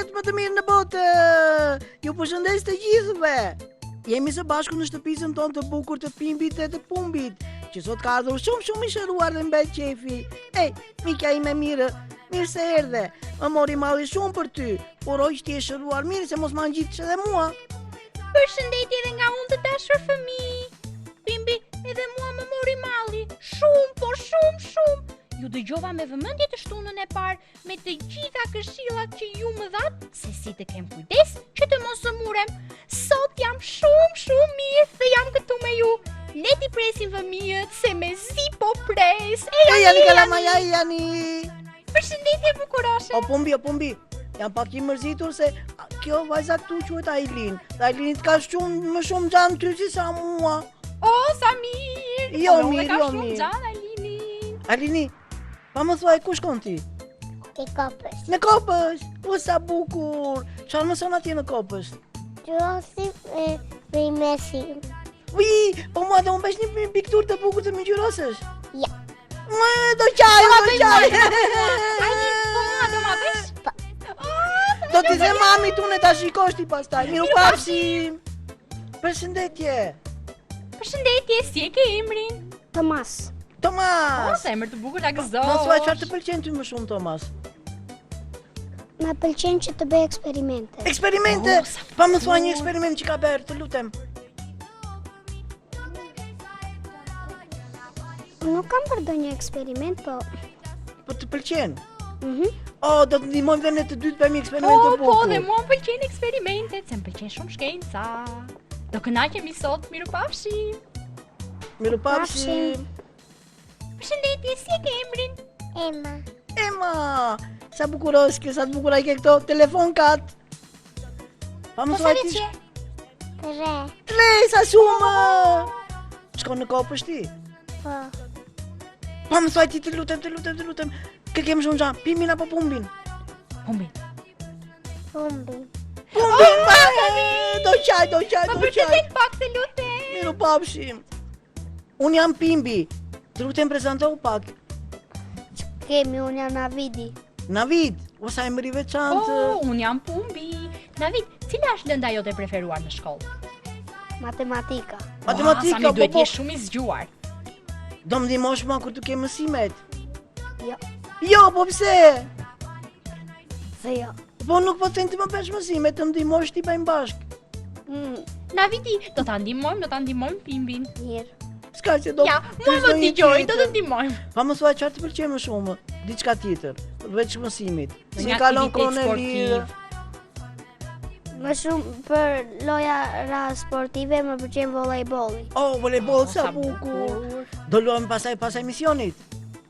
jetë më të mirë në botë. Ju përshëndes të gjithëve. Jemi së bashku në shtëpisën tonë të bukur të Pimbit dhe të Pumbit, që sot ka ardhur shumë i shëruar dhe mbet qefi. Ej, mika ime mirë, mirë se erdhe. Më mori malli shumë për ty. Uroj që ti je shëruar mirë se mos ma ngjitësh edhe mua. Përshëndetje edhe nga unë të dashur fëmijë. Pimbi edhe mua më mori malli. Shumë. Ju dëgjova me vëmendje të shtunën e parë me të gjitha këshillat që ju më dhat se si të kem kujdes që të mos të murem. Sot jam shumë mirë dhe jam këtu me ju. Le t'i presim fëmijët se me zi po pres. Jani. Përshëndetje bukuroshe. O Pumbi. Jam pak i mërzitur se kjo vajza këtu quhet Ailin. Dhe Ailinit ka më shumë gjanë ty si sa mua. O, sa mirë. Jo Ka mirë. shumë gjanë Ailini. Ailini, pa më thuaj ku shkon ti? Te Kopës. Në Kopës. O sa bukur. Çfarë mëson atje në Kopës? Gjyrosi me mesim. Ui, po mua do më bësh një pikturë të bukur të më gjyrosësh? Ja. Do qaj. Po mua do ma bësh? Do t'i dhe mami t'unë ta shikosh ti pastaj. Miru pafshim. Përshëndetje. Përshëndetje, si e ke emrin? Tomas. Tomas. Sa emër të bukur ta gëzosh. Mos thuaj çfarë të pëlqen ty më shumë, Tomas. Ma pëlqen që të bëj eksperimente. Eksperimente. Pa më thuaj një eksperiment që ka bërë, të lutem. Nuk kam bërë një eksperiment, po. Po të pëlqen. Mhm. O, do të ndihmojmë dhe ne të dy të bëjmë eksperimente të bukur. Po, dhe mua më pëlqen eksperimentet, se më pëlqen shumë shkenca. Do kënaqemi sot, mirupafshim. Mirupafshim. Përshëndetje, si e ke emrin? Emma. Sa bukurosh kjo, sa të bukura i ke këto, telefon kat. Pa më Po sa thuaj vjeç ti. Tre. 3, sa shumë. Shkon në Kopës ti? Po. Pa më thuaj ti, të lutem. Kë kemë shumë gjanë, Pimbin apo Pumbin? Pumbin. Pumbin. Pumbin! Do qaj. Po përshëndet pak të lutem. Mirupafshim. Unë jam Pimbi. Të lutem prezantohu pak. Kemi unë janë Navidi. Navid, o sa emri veçantë. Unë jam Pumbi. Navid, cila është lënda jote e preferuar në shkollë? Matematika. Matematika, Sa mi duhet po. jesh shumë i zgjuar. Do më ndihmosh mua kur të ke mësimet? Jo. Jo, po pse? Se jo. Po nuk po të më bësh mësimet, të ndihmosh ti bëjmë bashk. Navidi, do ta ndihmojmë Pimbin. Mirë. S'ka që do. Ja, mua më dëgjoj, do të ndihmojmë. Pa më thuaj çfarë të pëlqen më shumë, diçka tjetër, veç mësimit. Si Një kalon aktivitet kohën e lirë. sportiv. Më shumë për loja sportive më pëlqen volejbolli. Oh, volejboll sa bukur. Do luajmë pasaj misionit.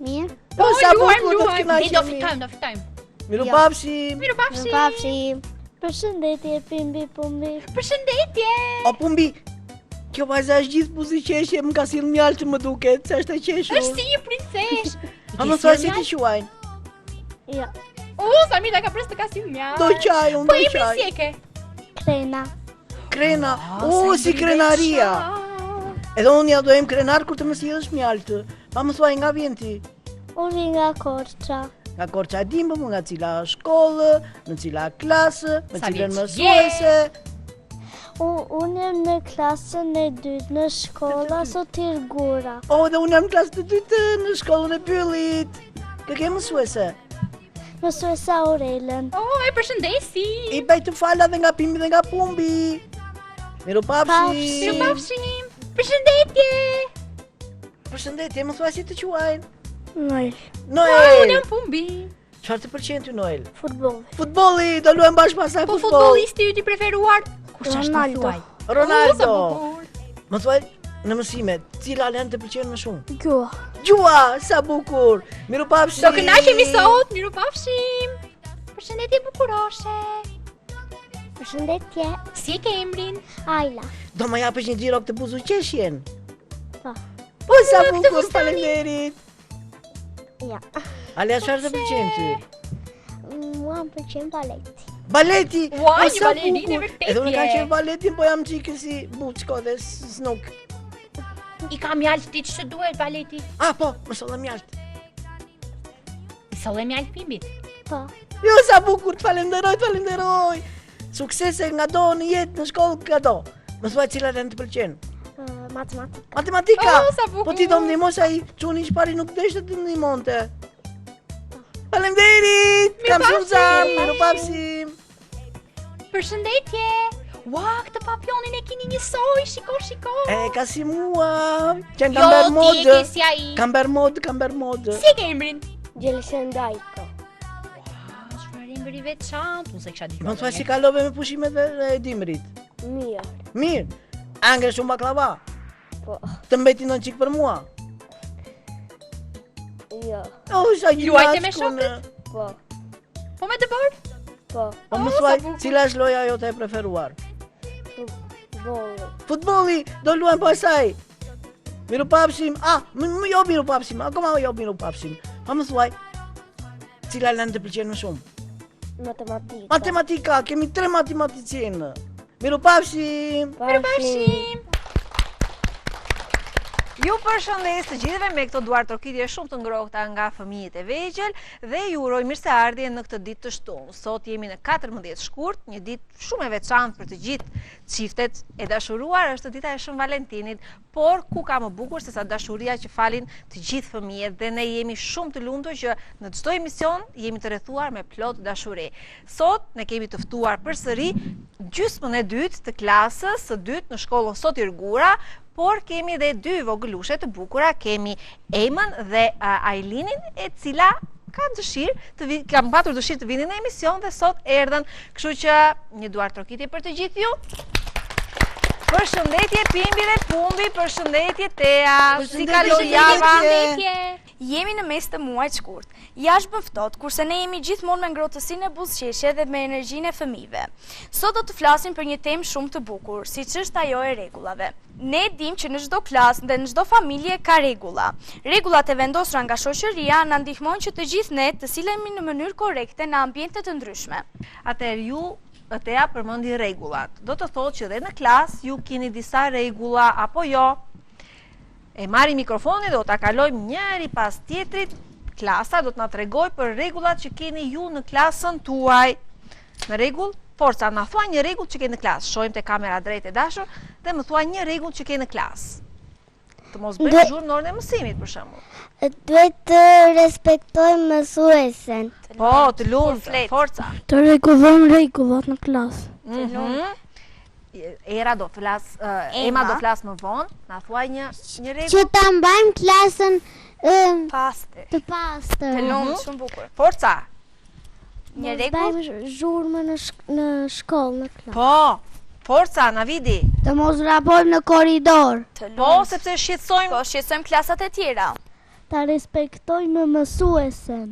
Mirë. Po sa bukur do të Ne kënaqemi. do fitojmë. Mirupafshim. Mirupafshim. Pafshim. Përshëndetje Pimbi Pumbi. Përshëndetje. O Pumbi, kjo vajza është gjithë buzi qeshje, më ka sill mjaltë më duket, se është e qeshur. Është si një princesh. A më thuaj si ti quajnë? Jo. Sa mirë ka pres të kasim mja. Do qaj, unë Po do emri qaj. si e ke? Krena. Krena, si krenaria. Edhe unë ja do jem krenar kur të më sjellësh mjaltë. Pa më thuaj nga vjen ti? Unë nga Korça. Nga Korça e dim, po nga cila shkollë, në cila klasë, me Sa cilën vjeç mësuese. Unë jam në klasën e dytë në shkolla Sotir Gura. Dhe unë jam në klasë të dytë në shkollën e Pyllit. Kë ke mësuese? Mësuesa Aurelen. E përshëndesi. I bëj të fala dhe nga Pimbi dhe nga Pumbi. Mirupafshim. Mirupafshim. Përshëndetje. Përshëndetje, më thuaj si të quajnë? Noel. Unë Noel. jam Pumbi. Çfarë të pëlqen ty Noel? Futbolli. Futbolli, do luajmë bashkë pasaj Po futboll. futbollisti yt i preferuar? Kush është Ronaldo. thuaj? Ronaldo. Sa bukur. Më thuaj në mësime, cila lënë të pëlqen më shumë? Gjua. Gjua, sa bukur. Mirupafshim. Do kënaqemi sot, mirupafshim. Përshëndetje bukuroshe. Përshëndetje. Si e ke emrin? Ajla. Do më japësh një xhiro këtë buzu qeshjen? Po. Po sa Këtë bukur, fustani. faleminderit. Ja. Ale, çfarë të pëlqen ty? Mua më pëlqen baleti. Baleti. Ua, po një sa balerinë e bukur. vërtet Edhe unë kam je. qenë baletin, po jam çike si buçko dhe snuk. I kam mjaltë ti që duhet baleti. Po, më solla mjalt. solle mjaltë pimbit. Po. Jo, sa bukur, të falenderoj. Suksese nga do në jetë në shkollë nga do. Më thuaj cilat janë të pëlqen. Matematika. Matematika. Oh, sa bukur. Po ti do më ndihmosh ai çuni që pari nuk deshte të ndihmonte. Faleminderit. Kam shumë zam, mirupafshim. Përshëndetje. Ua, këtë papionin e keni njësoj, shiko. Ka si mua. Që Jo, kam bërë ti e modë. ke si ai. Kam bërë modë. Si e ke emrin? Gjelshëndajko. Çfarë emri veçantë, unë se kisha ditë. Më thua si kalove me pushimet e dimrit. Mirë. Angre shumë baklava. Po. Të mbeti në qikë për mua. Jo. Sa Luajte me gjinashkun. Po. Po me të bërë? Po. Po më thuaj, cila është loja jote e preferuar? Bolli. Futbolli, do luajmë po asaj. Mirupafshim. Jo mirupafshim, akoma jo mirupafshim. Pa më thuaj, cila janë të pëlqen më shumë? Matematika. Matematika, kemi 3 matematicianë. Mirupafshim. Mirupafshim. Ju përshëndes të gjithëve me këto duar trokitje shumë të ngrohta nga fëmijët e vegjël dhe ju uroj mirëseardhje në këtë ditë të shtunë. Sot jemi në 14 shkurt, një ditë shumë e veçantë për të gjithë çiftet e dashuruar, është dita e Shën Valentinit, por ku ka më bukur se sa dashuria që falin të gjithë fëmijët dhe ne jemi shumë të lumtur që në çdo emision jemi të rrethuar me plot dashuri. Sot ne kemi të ftuar përsëri gjysmën e dytë të klasës së dytë në shkollën Sotir Gura, por kemi dhe 2 vogëlushe të bukura, kemi Emën dhe Ailinin, e cila kam patur dëshirë të vinin në emision dhe sot erdhen, kështu që një duar trokitje për të gjithë ju. Përshëndetje Pimbi dhe Pumbi, përshëndetje Tea, si kaloi java? Jemi në mes të muajit shkurt. Jashtë bën ftohtë, kurse ne jemi gjithmonë me ngrohtësinë e buzëqeshje dhe me energjinë e fëmijëve. Sot do të flasim për një temë shumë të bukur, siç është ajo e rregullave. Ne dim që në çdo klasë dhe në çdo familje ka rregulla. Rregullat e vendosura nga shoqëria na ndihmojnë që të gjithë ne të silemi në mënyrë korrekte në ambiente të ndryshme. Atëherë ju Tea përmendi rregullat. Do të thotë që dhe në klasë ju keni disa rregulla apo jo? E marri mikrofonin, do ta kalojmë njëri pas tjetrit. Klasa do të na tregoj për rregullat që keni ju në klasën tuaj. Në rregull, Forca, na thuaj një rregull që keni në klasë. Shohim te kamera drejt e dashur dhe më thuaj një rregull që keni në klasë. Të mos bëjmë zhurmë në orën e mësimit, për shembull. Duhet të respektojmë mësuesen. Po, të lumtë, Forca. Të rregullojmë rregullat në klasë. Ema do flas më vonë, na thuaj një rregull. Që ta mbajmë klasën Pastër. të pastër. Të lumtë, shumë bukur. Forca. Një rregull. Bëjmë zhurmë në shkollë, në klasë. Po, Forca, na vidi. Të mos vrapojmë në korridor. Të lumtë. Po, sepse shqetësojmë. Po, shqetësojmë klasat e tjera. Ta respektojmë mësuesen.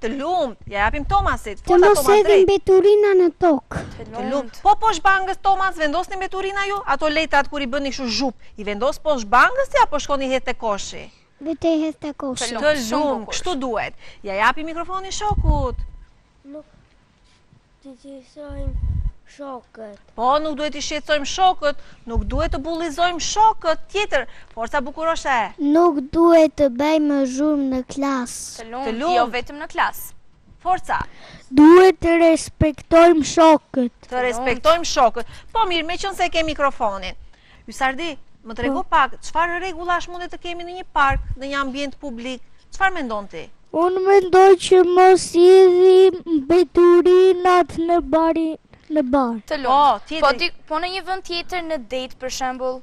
Të lumtë. Ja japim Tomasit. Të Forca, mos Tomas hedhim drejt. mbeturina në tokë. Të lumtë. Po poshtë bangës, Tomas, vendosni mbeturina ju? Ato letrat kur i bëni kështu zhup, i vendos poshtë bangës apo shkoni hedh te koshi? Vete hedh te koshi. Të lumë, kështu duhet. Ja japi mikrofonin shokut. Nuk të gjithsojmë shokët. Po, nuk duhet i shqetësojmë shokët, nuk duhet të bullizojmë shokët. Tjetër, Forca bukuroshe. Nuk duhet të bëjmë zhurmë në klasë. Të lumtë, lumtë. jo vetëm në klasë. Forca, Duhet të respektojmë shokët. të respektojmë shokët. Po mirë, me qënë se ke mikrofonin. Ysardi, më trego pak, çfarë rregullash mundet të kemi në një park, në një ambient publik? Çfarë mendon ti? Unë mendoj që mos hidhim mbeturinat në bar. Të Po, lumtë. tjetri. Po në një vend tjetër në date për shembull.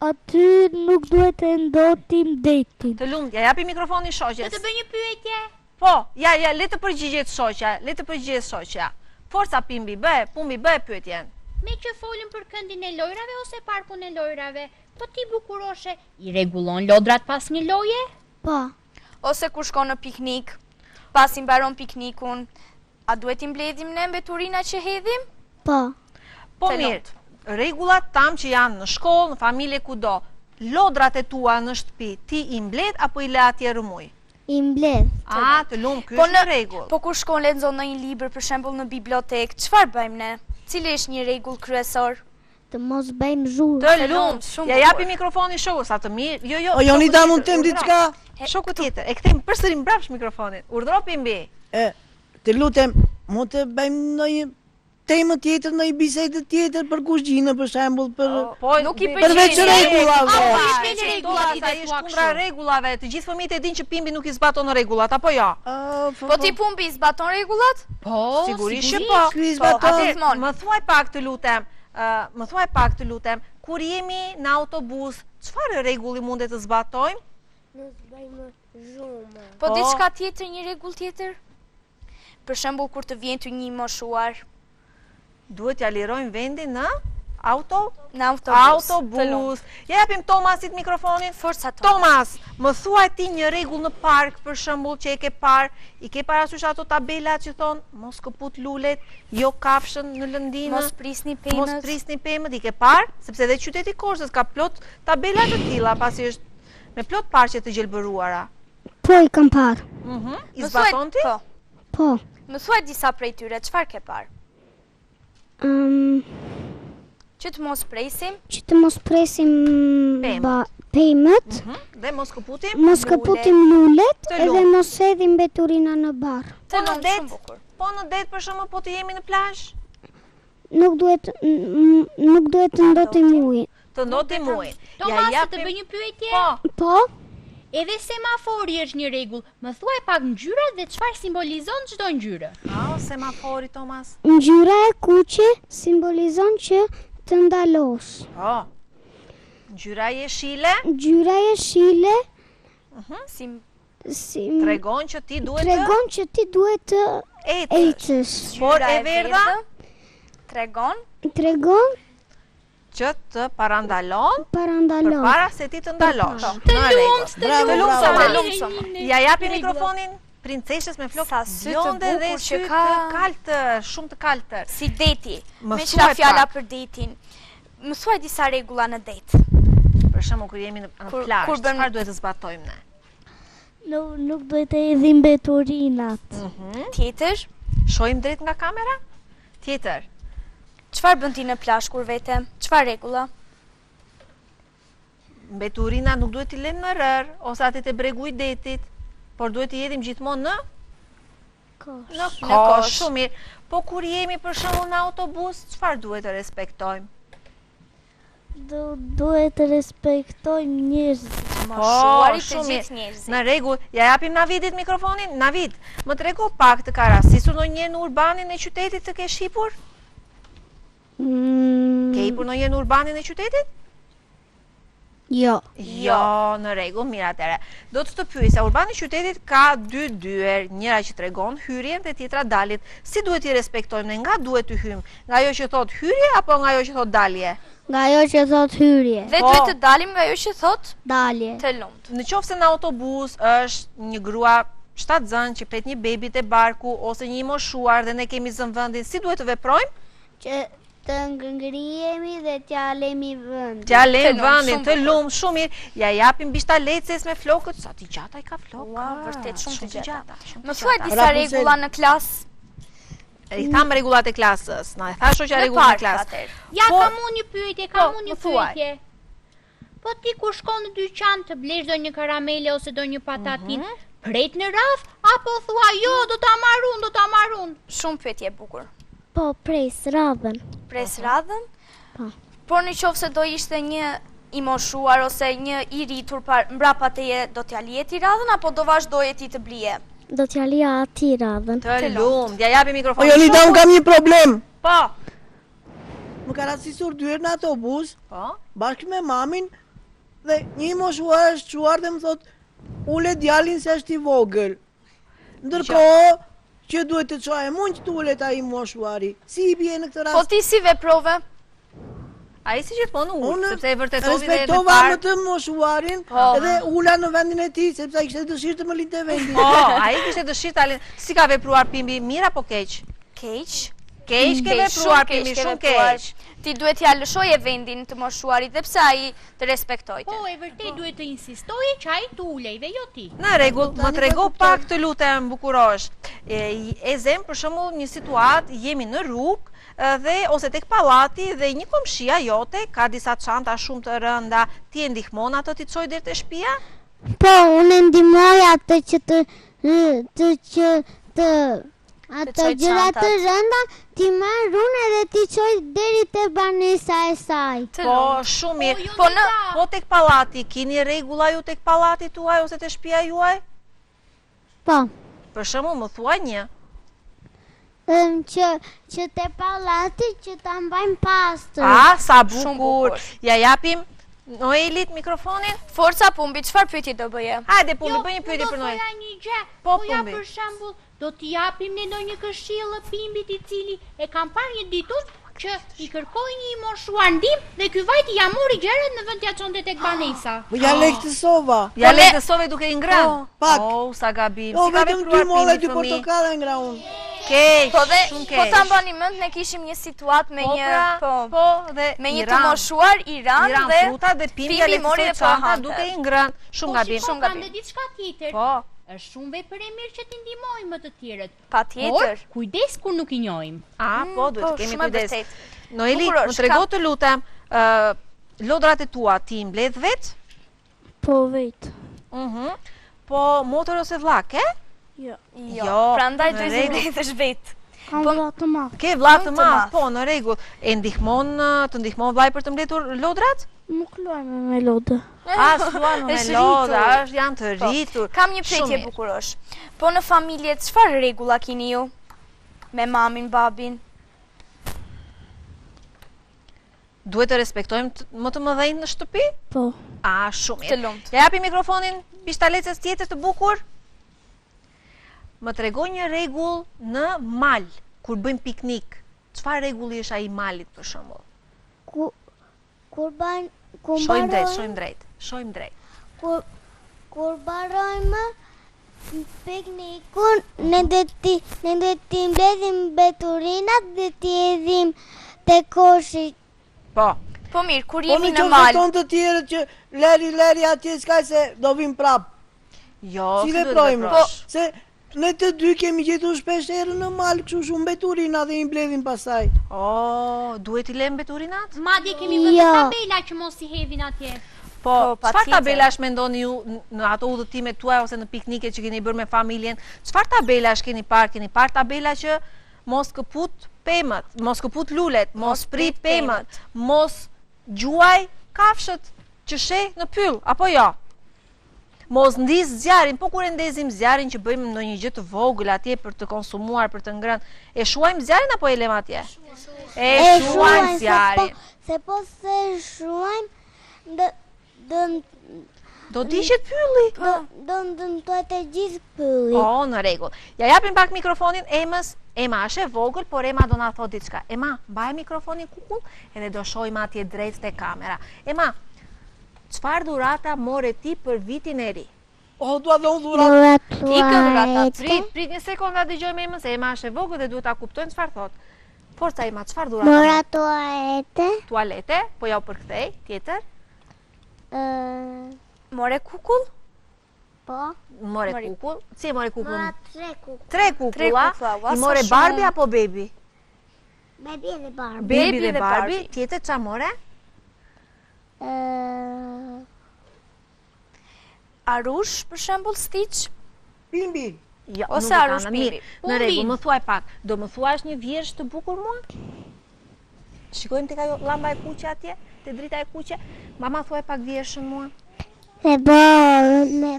Aty nuk duhet të ndotim detin. Të lumtë, ja japi mikrofonin shoqes. Do të bëj një pyetje. Po, ja, le të përgjigjet shoqja. Forca Pimbi, Pumbi, pyetjen. Me që folëm për këndin e lojrave ose parkun e lojrave, po ti bukuroshe, i rregullon lodrat pas një loje? Po. Ose kur shkon në piknik, pasi mbaron piknikun, a duhet i mbledhim ne mbeturina që hedhim? Po. Po Të mirë, rregullat tam që janë në shkollë, në familje kudo, lodrat e tua në shtëpi, ti i mbledh apo i le atje rëmuj? I mbledh. Të lumë, ky është një rregull. Po kur shkon lexon në një libër, për shembull në bibliotekë, çfarë bëjmë ne? Cili është një rregull kryesor? Të mos bëjmë zhurmë. Të lumt, ja japi mikrofonin shokut, sa të mirë. Jo. O Jonida, mund të them diçka? Shoku tjetër, e kthejmë përsëri mbrapsht mikrofonin. Urdhro Pimbi. Të lutem, mund të bëjmë ndonjë temë tjetër, ndonjë bisedë tjetër për kuzhinë, për shembull, për nuk i përveç rregullave. Ai është kundra rregullave. Të gjithë fëmijët e dinë që Pimbi nuk i zbaton rregullat, apo jo? Po ti Pumbi i zbaton rregullat? Po, Sigurisht që po. Ky i zbaton. Më thuaj pak të lutem, kur jemi në autobus, çfarë rregulli mundet të zbatojmë? Mos bëjmë zhurmë. Po diçka tjetër, një rregull tjetër? Për shembull kur të vjen ty një moshuar Duhet ja lirojmë vendin në në autobus. Ja japim Tomasit mikrofonin. Forca Tomas, më thuaj ti një rregull në park, për shembull, që e ke parë, i ke parasysh ato tabelat që thon mos këput lulet, jo kafshën në lëndinë, mos prisni pemët, i ke parë, sepse edhe qyteti Korçës ka plot tabela të tilla, pasi është me plot parqe të gjelbëruara. Po, i kam parë. I zbaton ti? Po. Më thuaj disa prej tyre, çfarë ke parë? Që të mos presim pemët, dhe mos këputim lulet, edhe mos hedhim beturina në barr. Të shumë bukur. Po në det për shembull, po të jemi në plazh, Nuk duhet të ndotim ujin. të ndotim ujin. Tomas, të bëj një pyetje? Po, Edhe semafori është një rregull. Më thuaj pak ngjyrat dhe çfarë simbolizon çdo ngjyrë. Semafori, Tomas. ngjyra e kuqe simbolizon që të ndalos. Ngjyra jeshile tregon që ti duhet të ecësh. Por e verdha tregon që të parandalon parandalon. përpara se ti të ndalosh. Të lumtur. Ja japi mikrofonin princeshës me flokë bjonde dhe sy të kaltër, shumë të kaltër. Si deti. Më Me thuaj çfarë fjala pak. për detin? Më thuaj disa rregulla në det. Për shembull kur jemi në plazh, kur bëm- çfarë duhet të zbatojmë ne? Nuk duhet të hedhim beturinat. Tjetër, Shohim drejt nga kamera? Tjetër. çfarë bën ti në plazh kur vete? Çfarë rregulla? Mbeturina nuk duhet t'i lëmë në rër, ose aty te bregu i detit, por duhet t'i hedhim gjithmonë në kosh. Shumë mirë. Po kur jemi për shembull në autobus, çfarë duhet të respektojmë? Duhet të respektojmë njerëzit. Moshuarit të shumë gjithë mirë. njerëzit. Në rregull, ja japim Navidit mikrofonin. Navid, më trego pak të ka rastisur ndonjëherë në urbanin e qytetit të ke shipur? Ke hipur ndonjëherë në urbanin e qytetit? Jo. Jo, në rregull, mirë atëre. Do të pyesja, urbani i qytetit ka dy dyer, njëra që tregon hyrjen dhe tjetra daljet. Si duhet i respektojmë ne? Nga duhet të hyjmë? Nga ajo që thot hyrje apo nga ajo që thot dalje? Nga ajo që thot hyrje. Dhe duhet të dalim nga ajo që thot Dalje. të lumt. Në qoftë se në autobus është një grua shtatzën që pret një bebi te barku ose një i moshuar dhe ne kemi zënë vendin, si duhet të veprojmë? Që të ngrihemi dhe t'ja lemi vend. T'ja lem Të lumt, vendin, shumë të bukur. lumt, shumë mirë. Ja japim bishtalecës me flokët, sa t'i gjata i ka flokë. Vërtet shumë të gjata. shumë Më të thuaj gjata. disa rregulla në klasë. I tham rregullat e klasës. Na e thash shoqja rregullat e klasës. Ja, Po- kam unë një pyetje, më thuaj. Po ti kur shkon në dyqan të blesh do një karamele ose do një patatin, pret në rraf apo thua jo, do ta marr unë? Shumë pyetje e bukur. Po, pres radhën. Pres radhën? Po. Por në qoftë se do ishte një i moshuar ose një i rritur mbrapa teje, do t'ja lihet i radhën apo do vazhdoje ti të blije? Do t'ja lija ati radhën. Të lumt, ja japi O mikrofonin. Jonida, unë kam një problem. Po. Më ka rastisur dy herë në autobus, Po. bashkë me mamin, dhe një i moshuar është çuar dhe më thot, ule djalin se është i vogël. Ndërkohë që duhet të çohem unë që të ulet ai i moshuari. Si i bie në këtë Po rast? ti si veprove? Ai si gjithmonë ul, Unë sepse e vërtetoi dhe e respektova më të moshuarin edhe ula në vendin e tij sepse ai kishte dëshirë të më linte vendin. Po, ai kishte dëshirë ta lënë. Si ka vepruar Pimbi, mirë apo keq? Keq. Keq ke vepruar Pimbi, shumë keq. Ti duhet t'ja lëshoje vendin të moshuarit dhe pse ai të respektojte. Po, e vërtet duhet të insistoje që ai të ulej dhe jo ti. Në rregull, më trego pak të lutem bukurosh. E zem për shembull një situatë, jemi në rrugë dhe ose tek pallati dhe një komshia jote ka disa çanta shumë të rënda, ti e ndihmon atë ti çoj deri te shtëpia? Po, unë ndihmoj atë që ato gjëra të rënda ti marr unë edhe ti çoj deri te banesa e saj. Po, shumë mirë. Po, Po tek pallati, keni rregulla ju tek pallati tuaj ose te shtëpia juaj? Po. Për shembull, më thuaj një. Që te pallati që ta mbajmë pastër. Sa Shumë bukur. bukur. Ja japim Noelit mikrofonin. Forca Pumbi, çfarë pyetje do bëje? Hajde Pumbi, bëj një pyetje për Noel. Jo, një gjë. Po, Ja Pumbi. për shembull, do t'i japim ne ndonjë këshillë Pimbit i cili e kam parë një ditur që i kërkoi një i moshuar ndihmë dhe ky vajti ja mori gjërat në vend t'ia çonte tek banesa. Po ja lektësova. Ja lehtësove duke i ngrënë. pak. Sa gabim. O, Si ka vetëm vepruar 2 molle, 2 Pimbi, fëmi? portokalla ngra unë. Keq, Po dhe, shumë po keq. ta mbani mend, ne kishim një situatë me Po, një, pra, po, dhe me një të Iran. moshuar Iran dhe fruta dhe Pimbi ja mori lehtësoi dhe çanta hante. duke i ngrënë. Shumë gabim. shumë Kam gabim. dhe diçka tjetër. Po. Është shumë vepër e mirë që t'i ndihmojmë të tjerët. Patjetër. Por, kujdes kur nuk i njohim. Po, duhet të kemi shumë e kujdes. vërtet. Noeli, Bukurosh, më trego të lutem, lodrat e tua ti i mbledh vet? Po vetë. Po motor ose vllak, e? Jo. Jo, prandaj në duhet rregull. të mbledhësh vetë. Kam vlla të madh. Ke vlla të Të madh, madh. po në rregull. E ndihmon të ndihmon vllai për të mbledhur lodrat? Nuk luajme me lodë. S'luan me Është lodra, rritur. janë të rritur. Kam një Shumë pyetje mirë. bukurosh. Po në familje çfarë rregulla keni ju? Me mamin, babin? Duhet të respektojmë më të mëdhenjt në shtëpi? Po. Shumë Të mirë. lumtë. Ja japi mikrofonin pishtalecës tjetër të bukur. Më tregoj një rregull në mal, kur bëjmë piknik. Çfarë rregulli është ai i malit për shembull? Shojmë drejt. Kur barojmë piknikun, ne do t'i mbledhim beturinat dhe t'i edhim te koshi. Po. Po mirë, kur Po jemi në në qoftë mal, tonë të tjerët që leri atje s'ka se do vim prap. Jo, Si duhet veprojmë? veprosh. Se ne të dy kemi gjetur shpesh herë në mal, kështu shumë beturina dhe i mbledhim pastaj. Duhet i lëm beturinat? Madje kemi vënë Jo. tabela që mos i hedhin atje. Po, Çfarë patjetër. tabelash mendoni ju në ato udhëtimet tuaja ose në pikniket që keni bërë me familjen? Çfarë tabelash keni parë? Keni parë tabela që mos këput pemët, mos këput lulet, mos prit pemët, mos gjuaj kafshët që sheh në pyll, apo jo? Mos ndis zjarin, po kur e ndezim zjarin që bëjmë ndonjë gjë të vogël atje për të konsumuar, për të ngrënë, e shuajmë zjarin apo e lëm atje? E shuajmë zjarin. Se po se shuajmë, Do dishet pylli. do ndëmtojt e gjithë pylli. Në rregull. Ja japim pak mikrofonin Emës. Ema është e vogël, por Ema do na thotë diçka. Ema, mbaj mikrofonin kukull edhe do shohim atje drejt te kamera. Ema, çfarë dhurata more ti për vitin e ri? Dua dhe unë dhurat. Ikën dhuratat. Prit një sekonda dëgjojmë Emën, se Ema është e vogël dhe duhet ta kuptojnë çfarë thotë. Forca Ema, çfarë dhurata? Mora tualete. Tualete, po ja u përkthej, tjetër. More kukull? Po. More kukull. Si e more kukull? Mora 3 kukull. 3 kukulla. kukulla, I more sa Barbie shumë. apo Baby? Baby dhe Barbie. Baby dhe dhe Barbie. Barbie. Tjetër ç'a more? Arush, për shembull, Stitch? Pimbi. Jo, Ose nuk e Arush kanë, mirë. Pimbi. Në rregull, më thuaj pak. Do më thuash një vjersh të bukur mua? Shikojmë tek ajo llamba e kuqe atje, te drita e kuqe. Mama thuaj pak vjershën mua. Me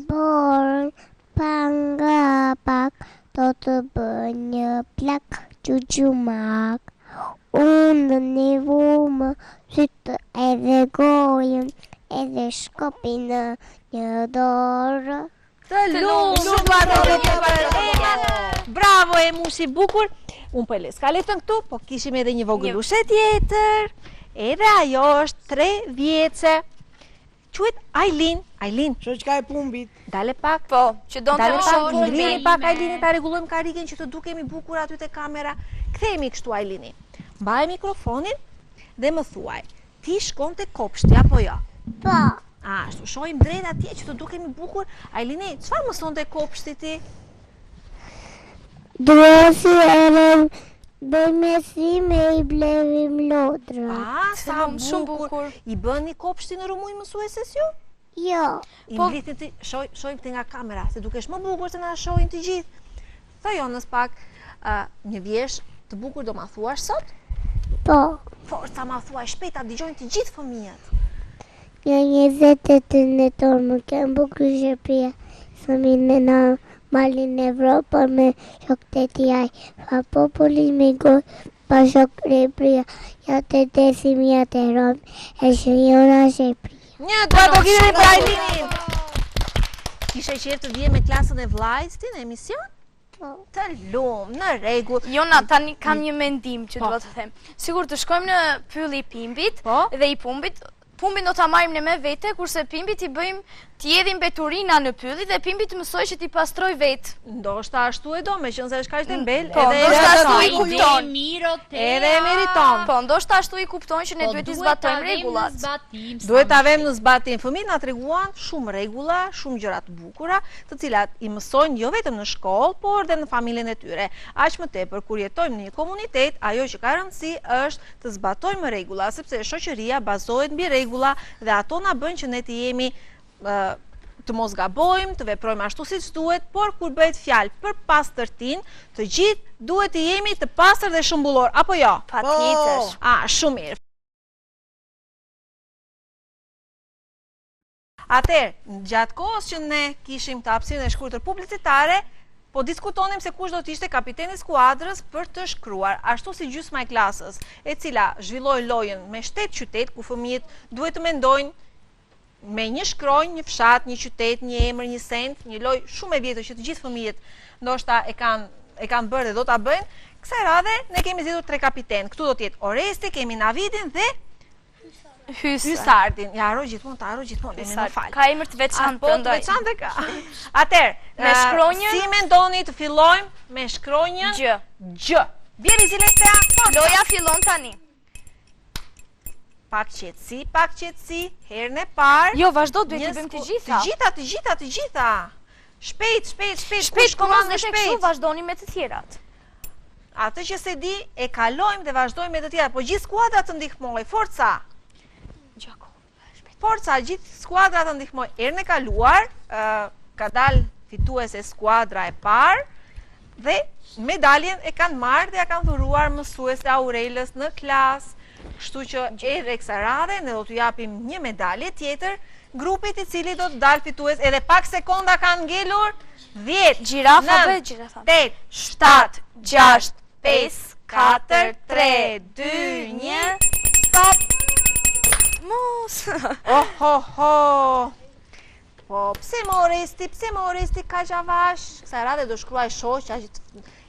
borë, panga pak, do të bëj një plak gjumak. Unë një vumë, sytë edhe gojën, edhe shkopin në një dorë. Të Bravo e mushi bukur. Unë po e les kaletën këtu, po kishim edhe një vogëlushe tjetër. Edhe ajo është 3 vjeçe. Quhet Ailin. Ailin, Shoqka e Pumbit. dale pak. Po, që do të Dale më pak, shohë ngrini shpejt. pak Ailinin, ta rregullojmë karrigen që të dukemi bukur aty te kamera. Kthehemi kështu Ailini. Mbaj mikrofonin dhe më thuaj, ti shkon të kopshti apo jo? Po. Ashtu, shojmë drejt atje që të dukemi bukur. Ailini, çfarë mëson të kopshti ti? Dresi edhe bëjmë mesime i blevim lodra. Sa shumë bukur. bukur. I bëni kopshtin në rumuj mësueses ju? Jo. I mblitin ti, shojmë ti nga kamera, se dukesh më bukur se na shohin të gjithë. Tho Jonës pak, një vjesh të bukur do ma thuash sot? Po. Forca ma thuaj, shpejta dëgjojnë të gjithë fëmijët. Një 28 nëtor më kem bukur Shqipëria. Fëmijën në malin Evropa me shokët e tij. Pa populli me gojë, pa shok repria. Ja të desim, ja të rom, e shëjona Shqipëria. Një, do të kemi për Ailinin. Kishe qejf të vije me klasën e vllajt ti në emision? Po. Të lumë, në rregull. Jona, tani kam një mendim që do të them. Sigur të shkojmë në pylli i Pimbit Po. dhe i Pumbit. Pumbin do ta marrim ne me vete, kurse Pimbit i bëjmë t'i jedhim beturina në pylli dhe Pimbi të mësoj që t'i pastroj vetë. Ndoshta ashtu e do, me qënë se është kaq tembel, Po, edhe ndoshta ashtu i e kupton. Edhe e meriton. Po, ndoshta ashtu i kuptojnë që ne duhet i zbatojmë rregullat. Duhet ta vëmë në zbatim. Fëmijët na treguan shumë rregulla, shumë gjëra të bukura, të cilat i mësojnë jo vetëm në shkollë, por edhe në familjen e tyre. Aq më tepër kur jetojmë në një komunitet, ajo që ka rëndësi është të zbatojmë rregulla, sepse shoqëria bazohet mbi rregulla dhe ato na bëjnë që ne të jemi të mos gabojmë, të veprojmë ashtu siç duhet, por kur bëhet fjalë për pastërtinë, të gjithë duhet të jemi të pastër dhe shëmbullor, apo jo? Patjetër. Shumë mirë. Atëherë, gjatë kohës që ne kishim të hapësirën e shkurtër publicitare, po diskutonim se kush do të ishte kapiteni i skuadrës për të shkruar, ashtu si gjysma e klasës, e cila zhvilloi lojën me shtet qytet ku fëmijët duhet të mendojnë me një shkronjë, një fshat, një qytet, një emër, një send, një lojë shumë e vjetër që të gjithë fëmijët ndoshta e kanë bërë dhe do ta bëjnë. Kësaj radhe ne kemi zgjedhur 3 kapiten. Këtu do të jetë Oresti, kemi Navidin dhe Hysardin. Ja, haro gjithmonë, më fal. Ka emër të veçantë Po, të prandaj. veçantë ka. Atëherë, Me shkronjën? si mendoni të fillojmë me shkronjën Gjë. Gjë. Vjeri Zilestea, Loja fillon tani. pak qetësi, herën e parë. Jo, vazhdo, duhet i bëjmë të gjitha. Të gjitha. Shpejt, Shpejt, po mos vetë kështu vazhdoni me të tjerat. Atë që se di, e kalojmë dhe vazhdojmë me të tjera, po gjithë skuadra të ndihmoj, forca. Forca, gjithë skuadra të ndihmoj. Erën e kaluar, ka dalë fituese skuadra e parë, dhe medaljen e kanë marrë dhe ja kanë dhuruar mësuese Aurelës në klasë. Kështu që edhe kësaj radhe ne do t'ju japim një medalje tjetër grupit i cili do të dalë fitues. Edhe pak sekonda kanë ngelur. 10, Gjirafa 9, dhe gjirafa. 8, 7, 6, 5, 4, 3, 2, 1, stop! Mos. Po, pse më Oresti, ka gjavash? Kësaj radhe do shkruaj shoqja që